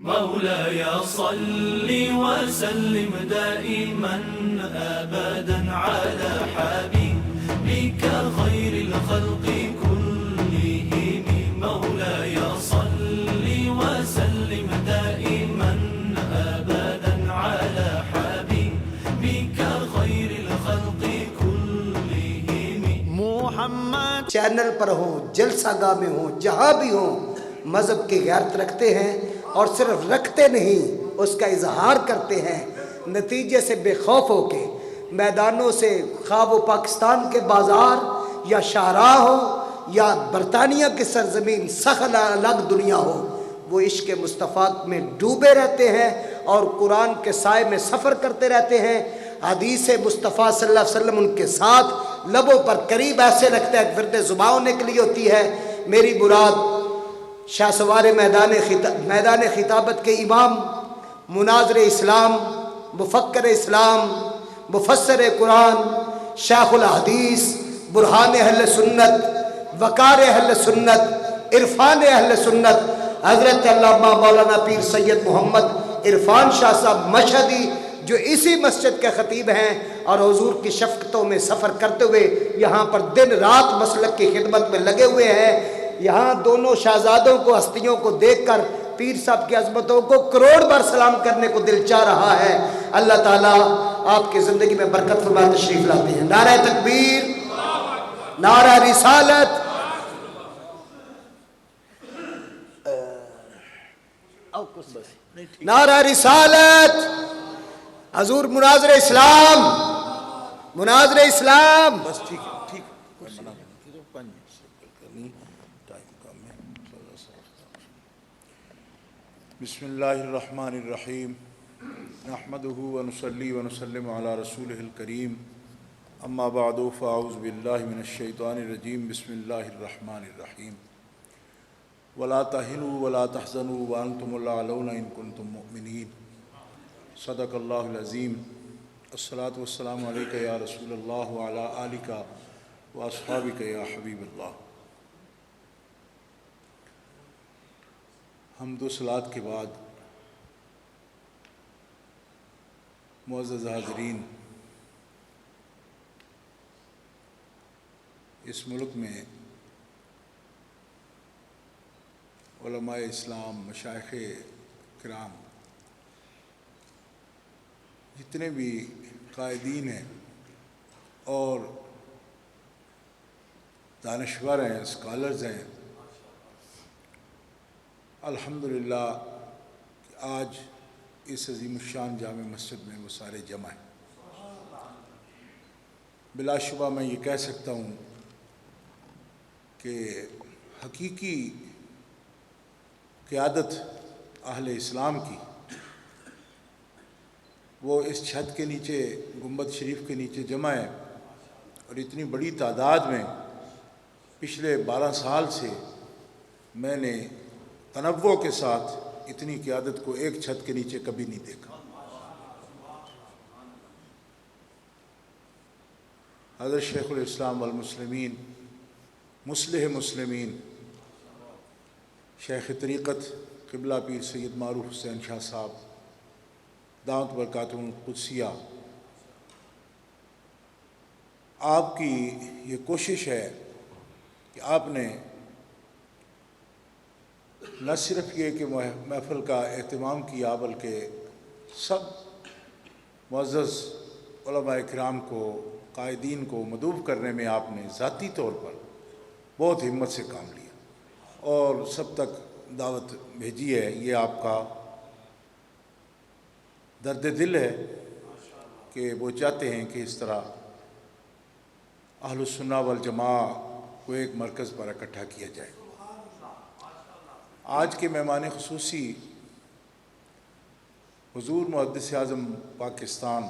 مولاي صل وسلم دائما أبدا على حبيبك خير الخلق كلهم. مولاي صل وسلم دائما أبدا على حبيبك خير الخلق كلهم. محمد چینل پر ہوں، جلسہ گاہ میں ہوں، جہاں بھی ہوں، مذہب کی غیرت رکھتے ہیں، اور صرف رکھتے نہیں اس کا اظہار کرتے ہیں. نتیجے سے بے خوف ہو کے میدانوں سے، خواہ وہ پاکستان کے بازار یا شاہراہ ہو یا برطانیہ کی سرزمین، سخت الگ دنیا ہو، وہ عشق مصطفیٰ میں ڈوبے رہتے ہیں اور قرآن کے سائے میں سفر کرتے رہتے ہیں. حدیث مصطفیٰ صلی اللہ علیہ وسلم ان کے ساتھ لبوں پر قریب ایسے رکھتا ہے کہ فرد زبان ہونے کے لیے ہوتی ہے. میری مراد شاہ سوار میدان خطابت کے امام، مناظر اسلام، مفکر اسلام، مفسر قرآن، شیخ الحدیث، برہان اہل سنت، وقار اہل سنت، عرفان اہل سنت، حضرت علامہ مولانا پیر سید محمد عرفان شاہ صاحب مشہدی، جو اسی مسجد کے خطیب ہیں اور حضور کی شفقتوں میں سفر کرتے ہوئے یہاں پر دن رات مسلک کی خدمت میں لگے ہوئے ہیں. یہاں دونوں شہزادوں کو، ہستیوں کو دیکھ کر پیر صاحب کی عظمتوں کو کروڑ بار سلام کرنے کو دل چاہ رہا ہے. اللہ تعالیٰ آپ کی زندگی میں برکت فرما تشریف لاتے ہیں. نعرہ تکبیر، نعرہ رسالت. نعرہ رسالت. حضور مناظر اسلام، مناظر اسلام. بس ٹھیک ہے. بسم اللہ الرحمن الرحیم. نحمدہ ونصلی ونسلم علی رسولہ الکریم. اما بعد فاعوذ باللہ من الشیطان الرجیم. بسم اللہ الرحمن الرحیم. ولا تہنوا ولا تحزنوا وانتم الاعلون ان کنتم مؤمنین. صدق اللہ العظیم. الصلاۃ والسلام علیک یا رسول اللہ وعلی آلک واصحابک یا حبیب اللہ. حمد و صلوات کے بعد معزز حاضرین، اس ملک میں علماء اسلام، مشائخ کرام، جتنے بھی قائدین ہیں اور دانشور ہیں، اسکالرز ہیں، الحمدللہ کہ آج اس عظیم الشان جامع مسجد میں وہ سارے جمع ہیں. بلا شبہ میں یہ کہہ سکتا ہوں کہ حقیقی قیادت اہل اسلام کی وہ اس چھت کے نیچے، گنبد شریف کے نیچے جمع ہے. اور اتنی بڑی تعداد میں پچھلے 12 سال سے میں نے تنوع کے ساتھ اتنی قیادت کو ایک چھت کے نیچے کبھی نہیں دیکھا. حضرت شیخ الاسلام والمسلمین، مصلح مسلمین، شیخ طریقت قبلہ پیر سید معروف حسین شاہ صاحب دامت برکاتہم القدسیہ، آپ کی یہ کوشش ہے کہ آپ نے نہ صرف یہ کہ محفل کا اہتمام کیا، بلکہ سب معزز علماء کرام کو، قائدین کو مدعو کرنے میں آپ نے ذاتی طور پر بہت ہمت سے کام لیا اور سب تک دعوت بھیجی ہے. یہ آپ کا درد دل ہے کہ وہ چاہتے ہیں کہ اس طرح اہل السنہ والجماع کو ایک مرکز پر اکٹھا کیا جائے. آج کے مہمان خصوصی حضور محدث اعظم پاکستان،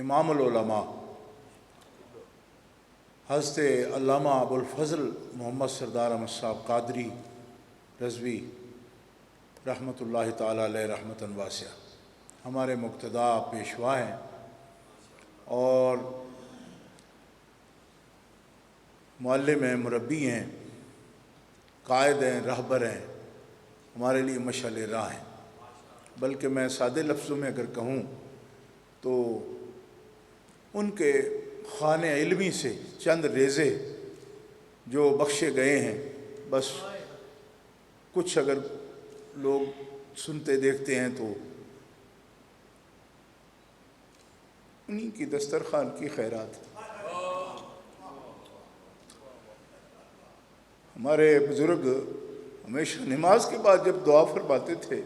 امام العلماء حضرت علامہ ابوالفضل محمد سردار احمد صاحب قادری رضوی رحمۃ اللہ تعالیٰ علیہ رحمتاً واسعہ ہمارے مقتدیٰ پیشوا ہیں اور معلم ہیں، مربی ہیں، قائد ہیں، رہبر ہیں، ہمارے لیے مشعل راہ ہیں۔ بلکہ میں سادے لفظوں میں اگر کہوں تو ان کے خانہ علمی سے چند ریزے جو بخشے گئے ہیں، بس کچھ اگر لوگ سنتے دیکھتے ہیں تو انہی کی دسترخوان کی خیرات۔ ہمارے بزرگ ہمیشہ نماز کے بعد جب دعا فرماتے تھے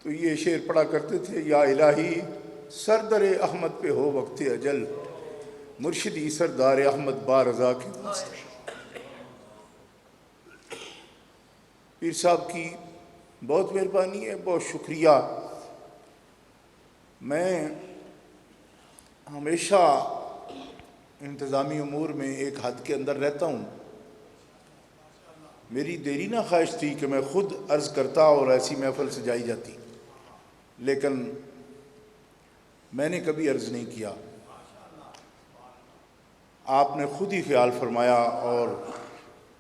تو یہ شعر پڑھا کرتے تھے، یا الہی سردر احمد پہ ہو وقت اجل، مرشدی سردار احمد بارضا کے واسطے۔ پیر صاحب کی بہت مہربانی ہے، بہت شکریہ۔ میں ہمیشہ انتظامی امور میں ایک حد کے اندر رہتا ہوں۔ میری دیرینہ خواہش تھی کہ میں خود عرض کرتا اور ایسی محفل سجائی جاتی، لیکن میں نے کبھی عرض نہیں کیا۔ آپ نے خود ہی خیال فرمایا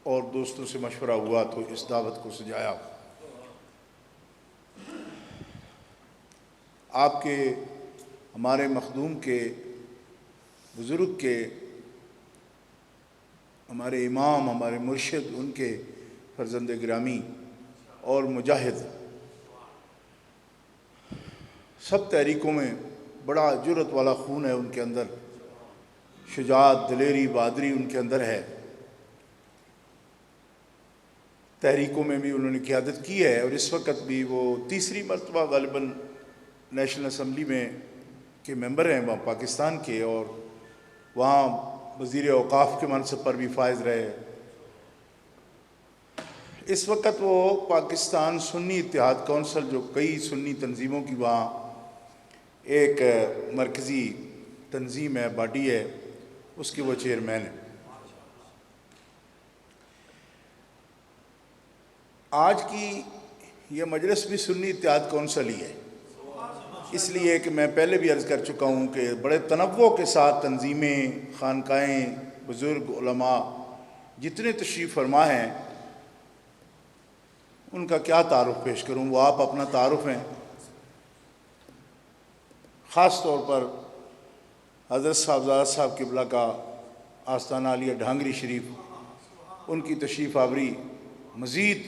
اور دوستوں سے مشورہ ہوا تو اس دعوت کو سجایا۔ آپ کے، ہمارے مخدوم کے، بزرگ کے، ہمارے امام، ہمارے مرشد، ان کے فرزند گرامی اور مجاہد، سب تحریکوں میں بڑا جرأت والا خون ہے ان کے اندر، شجاعت، دلیری، بہادری ان کے اندر ہے۔ تحریکوں میں بھی انہوں نے قیادت کی ہے، اور اس وقت بھی وہ تیسری مرتبہ غالباً نیشنل اسمبلی میں کے ممبر ہیں وہاں پاکستان کے، اور وہاں وزیر اوقاف کے منصب پر بھی فائز رہے۔ اس وقت وہ پاکستان سنی اتحاد کونسل، جو کئی سنی تنظیموں کی وہاں ایک مرکزی تنظیم ہے، باڈی ہے، اس کے وہ چیئرمین ہیں۔ آج کی یہ مجلس بھی سنی اتحاد کونسل ہی ہے، اس لیے کہ میں پہلے بھی عرض کر چکا ہوں کہ بڑے تنوع کے ساتھ تنظیمیں، خانقاہیں، بزرگ علماء جتنے تشریف فرما ہیں، ان کا کیا تعارف پیش کروں، وہ آپ اپنا تعارف ہیں۔ خاص طور پر حضرت صاحبزادہ صاحب قبلہ کا آستانہ عالیہ ڈھانگری شریف، ان کی تشریف آوری مزید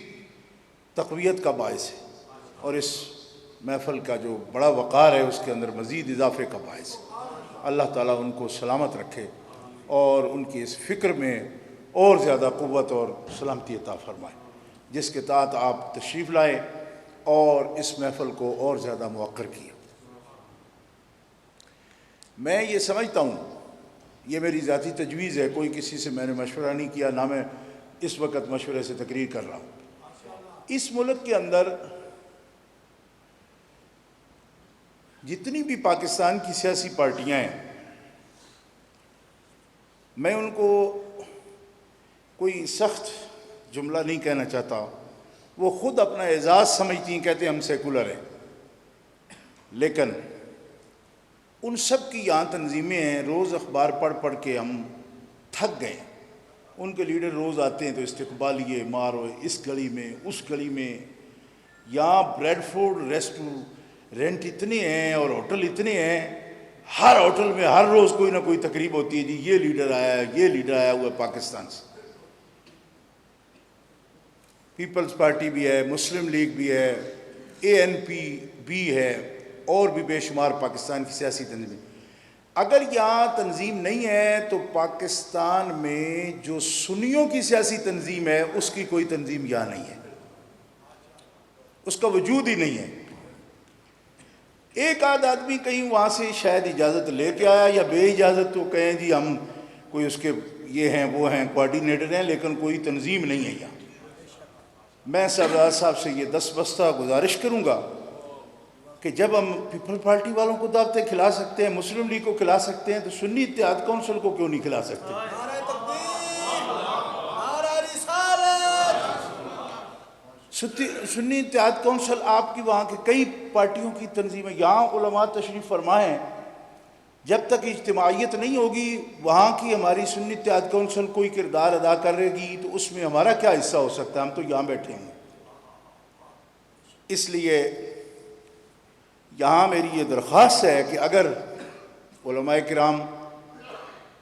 تقویت کا باعث ہے، اور اس محفل کا جو بڑا وقار ہے اس کے اندر مزید اضافے کا باعث ہے۔ اللہ تعالیٰ ان کو سلامت رکھے اور ان کی اس فکر میں اور زیادہ قوت اور سلامتی عطا فرمائے، جس کے تحت آپ تشریف لائے اور اس محفل کو اور زیادہ موقر کیا۔ میں یہ سمجھتا ہوں، یہ میری ذاتی تجویز ہے، کوئی کسی سے میں نے مشورہ نہیں کیا، نہ میں اس وقت مشورے سے تقریر کر رہا ہوں۔ اس ملک کے اندر جتنی بھی پاکستان کی سیاسی پارٹیاں ہیں، میں ان کو کوئی سخت جملہ نہیں کہنا چاہتا، وہ خود اپنا اعزاز سمجھتی ہیں، کہتے ہیں ہم سیکولر ہیں، لیکن ان سب کی یہاں تنظیمیں ہیں، روز اخبار پڑھ پڑھ کے ہم تھک گئے۔ ان کے لیڈر روز آتے ہیں تو استقبالیے مارو، اس گلی میں، اس گلی میں، یہاں بریڈ فوڈ ریسٹورینٹ اتنے ہیں اور ہوٹل اتنے ہیں، ہر ہوٹل میں ہر روز کوئی نہ کوئی تقریب ہوتی ہے، جی یہ لیڈر آیا ہے، یہ لیڈر آیا ہوا ہے پاکستان سے۔ پیپلز پارٹی بھی ہے، مسلم لیگ بھی ہے، ANP بھی ہے، اور بھی بے شمار پاکستان کی سیاسی تنظیمیں۔ اگر یہاں تنظیم نہیں ہے تو پاکستان میں جو سنیوں کی سیاسی تنظیم ہے اس کی کوئی تنظیم یہاں نہیں ہے، اس کا وجود ہی نہیں ہے۔ ایک آدھ آدمی کہیں وہاں سے شاید اجازت لے کے آیا، یا بے اجازت تو کہیں جی ہم کوئی اس کے یہ ہیں وہ ہیں کوارڈینیٹر ہیں، لیکن کوئی تنظیم نہیں ہے یہاں۔ میں صاحبزادہ صاحب سے یہ دستبستہ گزارش کروں گا کہ جب ہم پیپل پارٹی والوں کو دعوتیں کھلا سکتے ہیں، مسلم لیگ کو کھلا سکتے ہیں، تو سنی اتحاد کونسل کو کیوں نہیں کھلا سکتے؟ سنی اتحاد کونسل آپ کی وہاں کے کئی پارٹیوں کی تنظیمیں، یہاں علماء تشریف فرمائیں، جب تک اجتماعیت نہیں ہوگی وہاں کی ہماری سنی اتحاد کونسل کوئی کردار ادا کرے گی تو اس میں ہمارا کیا حصہ ہو سکتا ہے؟ ہم تو یہاں بیٹھے ہیں۔ اس لیے یہاں میری یہ درخواست ہے کہ اگر علماء کرام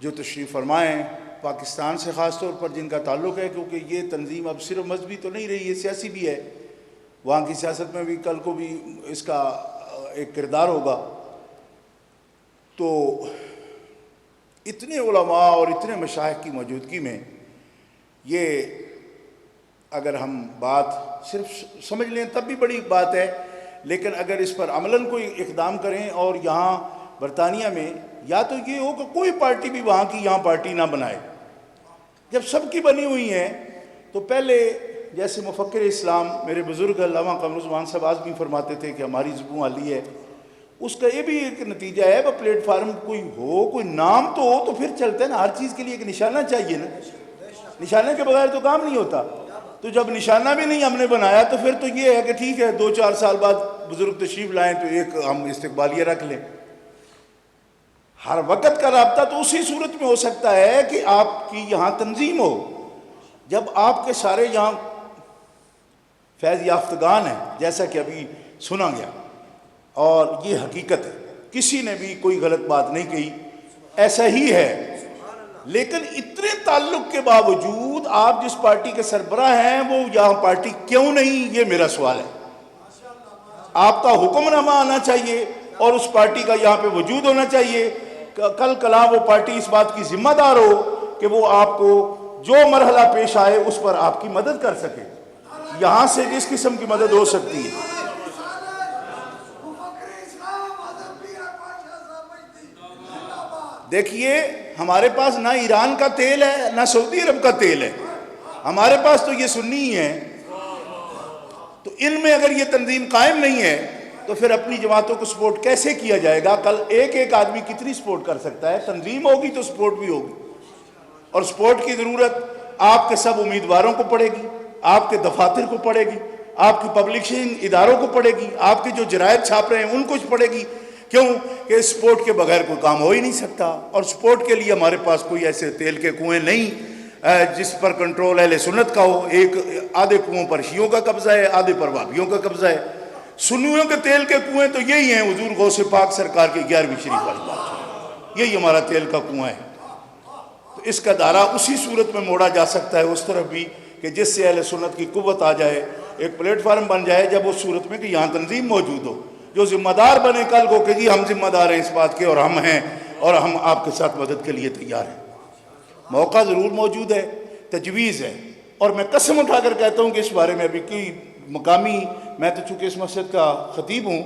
جو تشریف فرمائیں پاکستان سے خاص طور پر جن کا تعلق ہے، کیونکہ یہ تنظیم اب صرف مذہبی تو نہیں رہی، یہ سیاسی بھی ہے، وہاں کی سیاست میں بھی کل کو بھی اس کا ایک کردار ہوگا، تو اتنے علماء اور اتنے مشائخ کی موجودگی میں یہ اگر ہم بات صرف سمجھ لیں تب بھی بڑی بات ہے، لیکن اگر اس پر عملاً کوئی اقدام کریں اور یہاں برطانیہ میں یا تو یہ ہو کہ کوئی پارٹی بھی وہاں کی یہاں پارٹی نہ بنائے، جب سب کی بنی ہوئی ہیں تو پہلے جیسے مفکر اسلام میرے بزرگ علامہ قمرالزمان صاحب آج بھی فرماتے تھے کہ ہماری زبوں علی ہے، اس کا یہ بھی ایک نتیجہ ہے وہ پلیٹ فارم کوئی ہو، کوئی نام تو ہو تو پھر چلتا ہے نا، ہر چیز کے لیے ایک نشانہ چاہیے نا، نشانے کے بغیر تو کام نہیں ہوتا، تو جب نشانہ بھی نہیں ہم نے بنایا تو پھر تو یہ ہے کہ ٹھیک ہے 2-4 سال بعد بزرگ تشریف لائیں تو ایک ہم استقبالیہ رکھ لیں۔ ہر وقت کا رابطہ تو اسی صورت میں ہو سکتا ہے کہ آپ کی یہاں تنظیم ہو، جب آپ کے سارے یہاں فیض یافتگان ہیں جیسا کہ ابھی سنا گیا، اور یہ حقیقت ہے، کسی نے بھی کوئی غلط بات نہیں کہی، ایسا ہی ہے، لیکن اتنے تعلق کے باوجود آپ جس پارٹی کے سربراہ ہیں وہ یہاں پارٹی کیوں نہیں، یہ میرا سوال ہے۔ آپ کا حکم نامہ آنا چاہیے اور اس پارٹی کا یہاں پہ وجود ہونا چاہیے، کل کلا وہ پارٹی اس بات کی ذمہ دار ہو کہ وہ آپ کو جو مرحلہ پیش آئے اس پر آپ کی مدد کر سکے، یہاں سے جس قسم کی مدد ہو سکتی ہے۔ دیکھیے ہمارے پاس نہ ایران کا تیل ہے نہ سعودی عرب کا تیل ہے، ہمارے پاس تو یہ سنی ہی ہیں، تو ان میں اگر یہ تنظیم قائم نہیں ہے تو پھر اپنی جماعتوں کو سپورٹ کیسے کیا جائے گا؟ کل ایک آدمی کتنی سپورٹ کر سکتا ہے؟ تنظیم ہوگی تو سپورٹ بھی ہوگی، اور سپورٹ کی ضرورت آپ کے سب امیدواروں کو پڑے گی، آپ کے دفاتر کو پڑے گی، آپ کی پبلشنگ اداروں کو پڑے گی، آپ کے جو جرائد چھاپ رہے ہیں ان کو پڑے گی، کیوں کہ سپورٹ کے بغیر کوئی کام ہو ہی نہیں سکتا، اور سپورٹ کے لیے ہمارے پاس کوئی ایسے تیل کے کنویں نہیں جس پر کنٹرول اہل سنت کا ہو، ایک آدھے کنووں پر شیعوں کا قبضہ ہے، آدھے پر وہابیوں کا قبضہ ہے، سنیوں کے تیل کے کنویں تو یہی ہیں، حضور غوث پاک سرکار کی 11ویں شریف والی بات، یہی ہمارا تیل کا کنواں ہے، تو اس کا دائرہ اسی صورت میں موڑا جا سکتا ہے اس طرف بھی کہ جس سے اہل سنت کی قوت آ جائے، ایک پلیٹ فارم بن جائے، جب اس صورت میں کہ یہاں تنظیم موجود ہو، جو ذمہ دار بنے کل کو کہ جی ہم ذمہ دار ہیں اس بات کے اور ہم ہیں اور ہم آپ کے ساتھ مدد کے لیے تیار ہیں۔ موقع ضرور موجود ہے، تجویز ہے، اور میں قسم اٹھا کر کہتا ہوں کہ اس بارے میں ابھی کوئی مقامی، میں تو چونکہ اس مسجد کا خطیب ہوں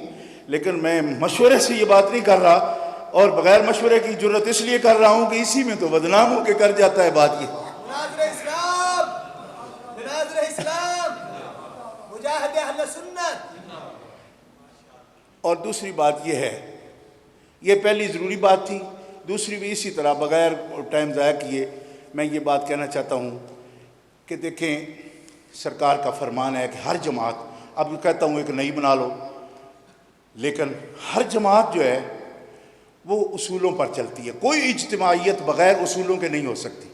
لیکن میں مشورے سے یہ بات نہیں کر رہا، اور بغیر مشورے کی جرت اس لیے کر رہا ہوں کہ اسی میں تو بدنام ہو کے کر جاتا ہے بات یہ۔ مناظر اسلام مجاہد اہل سنت۔ اور دوسری بات یہ ہے، یہ پہلی ضروری بات تھی، دوسری بھی اسی طرح بغیر ٹائم ضائع کیے میں یہ بات کہنا چاہتا ہوں کہ دیکھیں سرکار کا فرمان ہے کہ ہر جماعت، اب کہتا ہوں ایک نئی بنا لو، لیکن ہر جماعت جو ہے وہ اصولوں پر چلتی ہے، کوئی اجتماعیت بغیر اصولوں کے نہیں ہو سکتی۔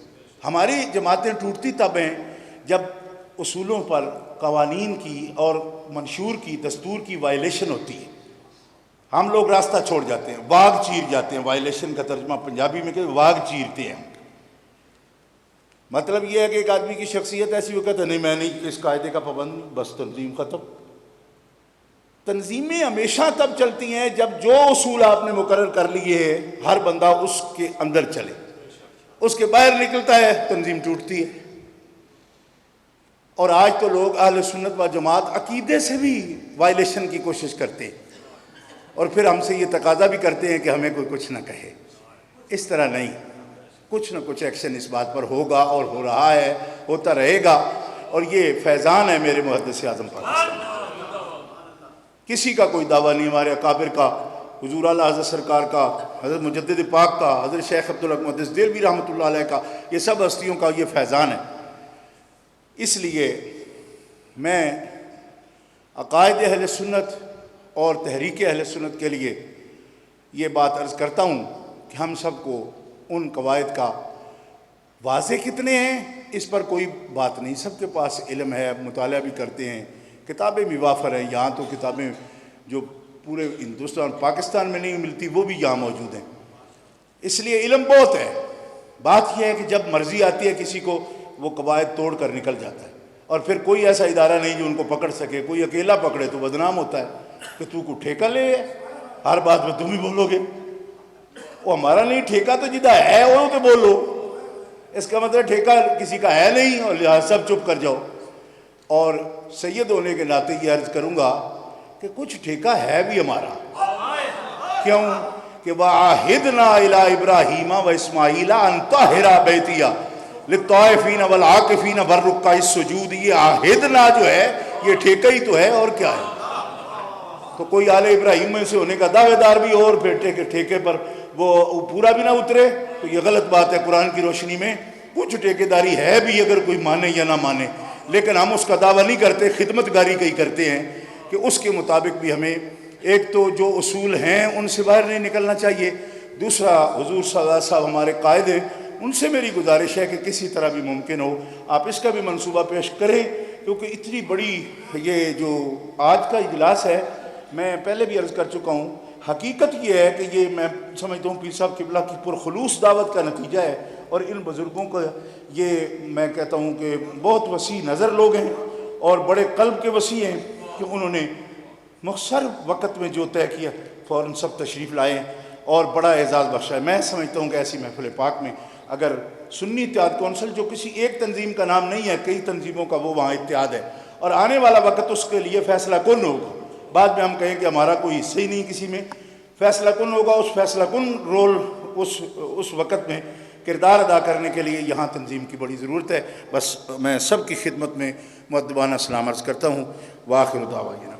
ہماری جماعتیں ٹوٹتی تب ہیں جب اصولوں پر، قوانین کی اور منشور کی، دستور کی وائلیشن ہوتی ہے، ہم لوگ راستہ چھوڑ جاتے ہیں، واگ چیر جاتے ہیں، وائلیشن کا ترجمہ پنجابی میں کہ واگ چیرتے ہیں، مطلب یہ ہے کہ ایک آدمی کی شخصیت ایسی ہو کہتا ہے نہیں میں نہیں اس قاعدے کا پابند، بس تنظیم ختم۔ تنظیمیں ہمیشہ تب چلتی ہیں جب جو اصول آپ نے مقرر کر لیے ہیں ہر بندہ اس کے اندر چلے، اس کے باہر نکلتا ہے تنظیم ٹوٹتی ہے۔ اور آج تو لوگ اہل سنت و جماعت عقیدے سے بھی وائلیشن کی کوشش کرتے ہیں، اور پھر ہم سے یہ تقاضا بھی کرتے ہیں کہ ہمیں کوئی کچھ نہ کہے۔ اس طرح نہیں، کچھ نہ کچھ ایکشن اس بات پر ہوگا اور ہو رہا ہے، ہوتا رہے گا، اور یہ فیضان ہے میرے محدث اعظم پاکستان۔ کسی کا کوئی دعویٰ نہیں، ہمارے اکابر کا، حضور اعلیٰ حضرت سرکار کا، حضرت مجدد پاک کا، حضرت شیخ عبدالحق محدث دہلوی رحمۃ اللہ علیہ کا، یہ سب ہستیوں کا یہ فیضان ہے۔ اس لیے میں عقائد اہل سنت اور تحریک اہل سنت کے لیے یہ بات عرض کرتا ہوں کہ ہم سب کو ان قواعد کا واضح کتنے ہیں اس پر کوئی بات نہیں، سب کے پاس علم ہے، مطالعہ بھی کرتے ہیں کتابیں بھی وافر ہیں یہاں، تو کتابیں جو پورے ہندوستان پاکستان میں نہیں ملتی وہ بھی یہاں موجود ہیں. اس لیے علم بہت ہے. بات یہ ہے کہ جب مرضی آتی ہے کسی کو وہ قواعد توڑ کر نکل جاتا ہے، اور پھر کوئی ایسا ادارہ نہیں جو ان کو پکڑ سکے. کوئی اکیلا پکڑے تو بدنام ہوتا ہے کہ تو کو ٹھیکہ لے ہے، ہر بات میں تم ہی بولو گے. وہ ہمارا نہیں ٹھیکہ تو جدہ ہے وہ تو بولو. اس کا مطلب ٹھیکہ کسی کا ہے نہیں اور لہٰذا سب چپ کر جاؤ. اور سید ہونے کے ناطے یہ عرض کروں گا کہ کچھ ٹھیکہ ہے بھی ہمارا. کیوں کہ وَعَاهِدْنَا إِلَىٰ إِبْرَاهِيمَ وَإِسْمَاعِيلَ أَن طَهِّرَ بَيْتِيَ لِلطَّائِفِينَ وَالْعَاكِفِينَ وَالرُّكَّعِ السُّجُودِ. یہ عہدنا جو ہے یہ ٹھیکہ ہی تو ہے، اور کیا ہے. تو کوئی آل ابراہیم میں سے ہونے کا دعوے دار بھی ہو اور پھر ٹھیکے پر وہ پورا بھی نہ اترے تو یہ غلط بات ہے. قرآن کی روشنی میں کچھ ٹھیکے داری ہے بھی، اگر کوئی مانے یا نہ مانے، لیکن ہم اس کا دعویٰ نہیں کرتے، خدمت گاری کا ہی کرتے ہیں کہ اس کے مطابق بھی ہمیں ایک تو جو اصول ہیں ان سے باہر نہیں نکلنا چاہیے. دوسرا حضور صلی اللہ علیہ وسلم ہمارے قائد ہیں، ان سے میری گزارش ہے کہ کسی طرح بھی ممکن ہو آپ اس کا بھی منصوبہ پیش کریں، کیونکہ اتنی بڑی یہ جو آج کا اجلاس ہے، میں پہلے بھی عرض کر چکا ہوں، حقیقت یہ ہے کہ یہ میں سمجھتا ہوں پیر صاحب قبلہ کی پرخلوص دعوت کا نتیجہ ہے. اور ان بزرگوں کا یہ میں کہتا ہوں کہ بہت وسیع نظر لوگ ہیں اور بڑے قلب کے وسیع ہیں کہ انہوں نے مختصر وقت میں جو طے کیا فوراً سب تشریف لائے اور بڑا اعزاز بخشا ہے. میں سمجھتا ہوں کہ ایسی محفل پاک میں اگر سنی اتحاد کونسل جو کسی ایک تنظیم کا نام نہیں ہے، کئی تنظیموں کا وہ وہاں اتحاد ہے، اور آنے والا وقت اس کے لیے فیصلہ کن ہوگا. بعد میں ہم کہیں کہ ہمارا کوئی حصہ ہی نہیں کسی میں، فیصلہ کن ہوگا. اس فیصلہ کن رول اس وقت میں کردار ادا کرنے کے لیے یہاں تنظیم کی بڑی ضرورت ہے. بس میں سب کی خدمت میں مؤدبانہ سلام عرض کرتا ہوں. وآخر دعوانا